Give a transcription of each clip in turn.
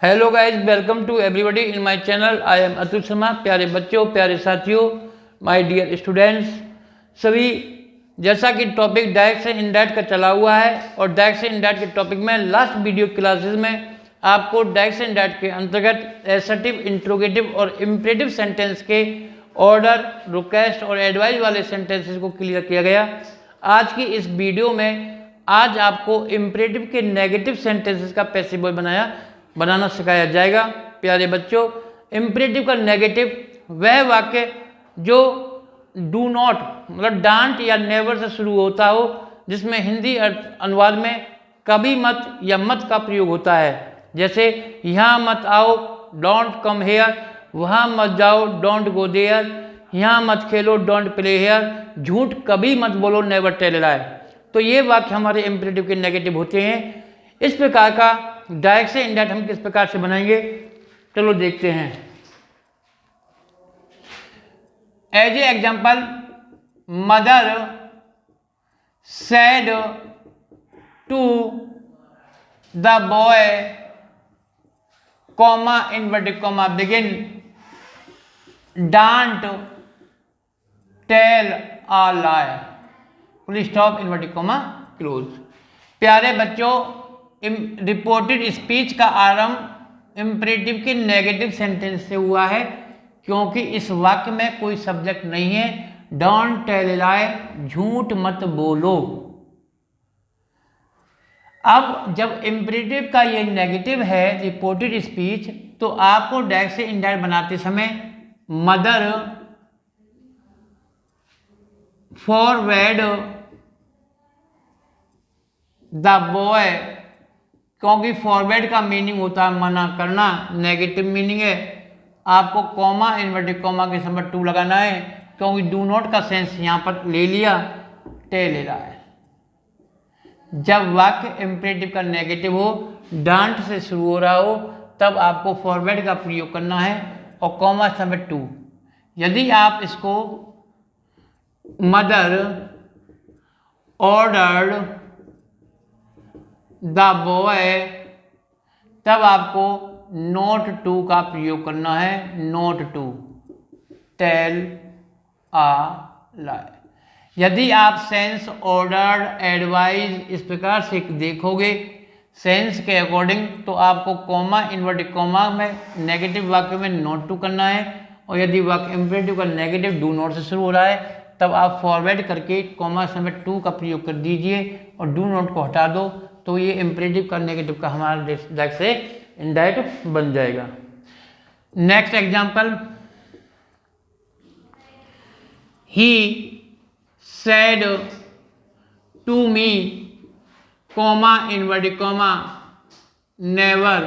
Hello guys, welcome to everybody in my channel. I am Atul Sharma. प्यारे बच्चों, प्यारे साथियों, माय डियर स्टूडेंट्स सभी, जैसा कि टॉपिक डायरेक्ट से इनडायरेक्ट का चला हुआ है और डायरेक्ट से इनडायरेक्ट के टॉपिक में लास्ट वीडियो क्लासेस में आपको डायरेक्ट से इनडायरेक्ट के अंतर्गत एसर्टिव, इंट्रोगेटिव और इम्परेटिव सेंटेंस के ऑर्डर, रिक्वेस्ट और एडवाइस वाले सेंटेंसेस को क्लियर किया गया। आज की इस वीडियो में आज आपको इम्परेटिव के नेगेटिव सेंटेंसेस का पैसिव वॉइस बनाना सिखाया जाएगा। प्यारे बच्चों, इम्परेटिव का नेगेटिव वह वाक्य जो डू नॉट मतलब डांट या नेवर से शुरू होता हो, जिसमें हिंदी अनुवाद में कभी मत या मत का प्रयोग होता है। जैसे यहाँ मत आओ, डोंट कम हेयर, वहाँ मत जाओ, डोंट गो देयर, यहाँ मत खेलो, डोंट प्ले हेयर, झूठ कभी मत बोलो, नेवर टेल अ लाई। तो ये वाक्य हमारे इम्परेटिव के नेगेटिव होते हैं। इस प्रकार का डायरेक्ट से इनडायरेक्ट हम किस प्रकार से बनाएंगे, चलो देखते हैं। As a example, mother said to the boy, comma inverted comma begin, don't tell a lie, full stop inverted comma close. प्यारे बच्चों, रिपोर्टेड स्पीच का आरंभ इम्परेटिव के नेगेटिव सेंटेंस से हुआ है, क्योंकि इस वाक्य में कोई सब्जेक्ट नहीं है। डोंट टेल लाई, झूठ मत बोलो। अब जब इम्परेटिव का ये नेगेटिव है रिपोर्टेड स्पीच, तो आपको डायरेक्ट से इनडायरेक्ट बनाते समय मदर फॉरवर्ड द बॉय, क्योंकि फॉरवर्ड का मीनिंग होता है मना करना, नेगेटिव मीनिंग है। आपको कॉमा इन्वर्टेड कॉमा के समय टू लगाना है, क्योंकि डू नॉट का सेंस यहाँ पर ले लिया, टेल ले रहा है। जब वाक्य इम्परेटिव का नेगेटिव हो, डांट से शुरू हो रहा हो, तब आपको फॉरवर्ड का प्रयोग करना है और कॉमा समय टू। यदि आप इसको मदर ऑर्डर्ड द बॉय, तब आपको नोट टू का प्रयोग करना है, नोट टू, टेल आ लाई। यदि आप सेंस, ऑर्डर, एडवाइज इस प्रकार से देखोगे सेंस के अकॉर्डिंग, तो आपको कॉमा इन्वर्टेड कॉमा में नेगेटिव वाक्य में नोट टू करना है। और यदि वाक्य इम्परेटिव का नेगेटिव डू नॉट से शुरू हो रहा है, तब आप फॉरवर्ड करके कॉमा समय टू का प्रयोग कर दीजिए और डू नॉट को हटा दो, तो ये इम्परेटिव का नेगेटिव का हमारा डायरेक्ट से इनडायरेक्ट बन जाएगा। Next example, he said to me, comma inverted comma, never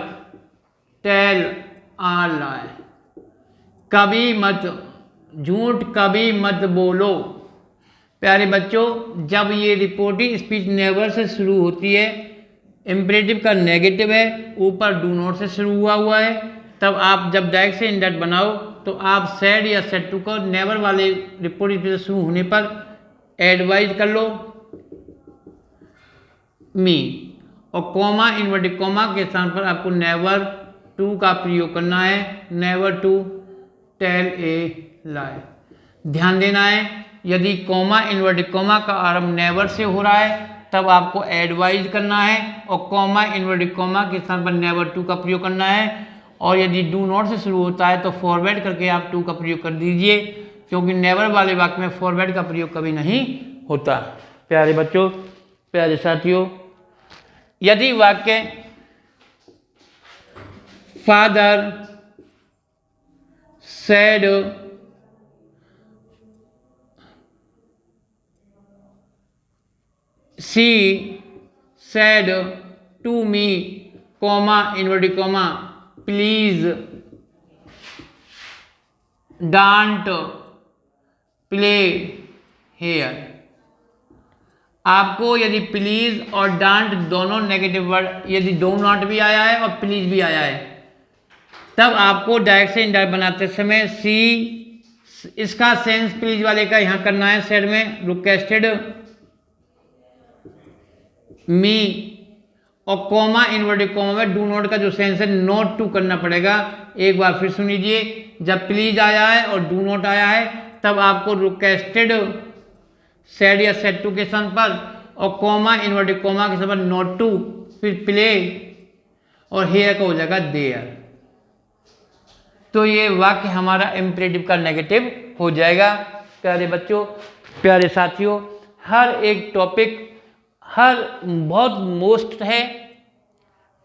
tell a lie, कभी मत, झूठ कभी मत बोलो। प्यारे बच्चों, जब ये रिपोर्टिंग स्पीच नेवर से शुरू होती है, इम्परेटिव का नेगेटिव है, ऊपर डू नॉट से शुरू हुआ है, तब आप जब डायरेक्ट से इनडायरेक्ट बनाओ, तो आप सेड या सेड टू को नेवर वाले रिपोर्टिंग स्पीच से शुरू होने पर एडवाइज कर लो मी, और कॉमा इन्वर्टेड कॉमा के स्थान पर आपको नेवर टू का प्रयोग करना है, नेवर टू टेल ए लाई। ध्यान देना है, यदि कॉमा इन्वर्टेड कॉमा का आरंभ नेवर से हो रहा है, तब आपको एडवाइज करना है और कॉमा इन्वर्टेड कॉमा के स्थान पर नेवर टू का प्रयोग करना है। और यदि डू नॉट से शुरू होता है, तो फॉरवर्ड करके आप टू का प्रयोग कर दीजिए, क्योंकि नेवर वाले वाक्य में फॉरवर्ड का प्रयोग कभी नहीं होता। प्यारे बच्चों, प्यारे साथियों, यदि वाक्य father said she said to me, comma inverted comma, please don't play here। आपको यदि प्लीज और डांट दोनों नेगेटिव वर्ड, यदि डो नॉट भी आया है और प्लीज भी आया है, तब आपको डायरेक्ट से इनडायरेक्ट बनाते समय सी, इसका सेंस प्लीज वाले का यहां करना है, साइड में रिक्वेस्टेड मी, और कॉमा इन्वर्टेड कॉमा में डू नॉट का जो सेंस है नोट टू करना पड़ेगा। एक बार फिर सुन लीजिए, जब प्लीज आया है और डू नॉट आया है तब आपको रिक्वेस्टेड सेड या सेड टू के स्थान पर, और कॉमा इन्वर्टेड कॉमा के स्थान पर नोट टू, फिर प्ले और हेयर का हो जाएगा देयर। तो ये वाक्य हमारा इम्परेटिव का नेगेटिव हो जाएगा। प्यारे बच्चों, प्यारे साथियों, हर एक टॉपिक बहुत मोस्ट है,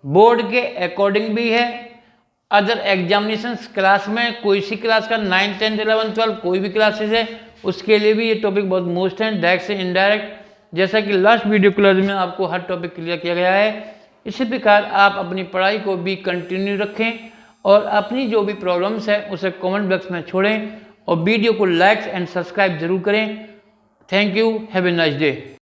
बोर्ड के अकॉर्डिंग भी है, अदर एग्जामिनेशंस क्लास में कोई सी क्लास का 9, 10, 11, 12 कोई भी क्लासेस है उसके लिए भी ये टॉपिक बहुत मोस्ट है, डायरेक्ट से इनडायरेक्ट। जैसा कि लास्ट वीडियो क्लास में आपको हर टॉपिक क्लियर किया गया है, इसी प्रकार आप अपनी पढ़ाई को भी कंटिन्यू रखें और अपनी जो भी प्रॉब्लम्स है उसे कमेंट बॉक्स में छोड़ें और वीडियो को लाइक एंड सब्सक्राइब जरूर करें। Thank you, have a nice day.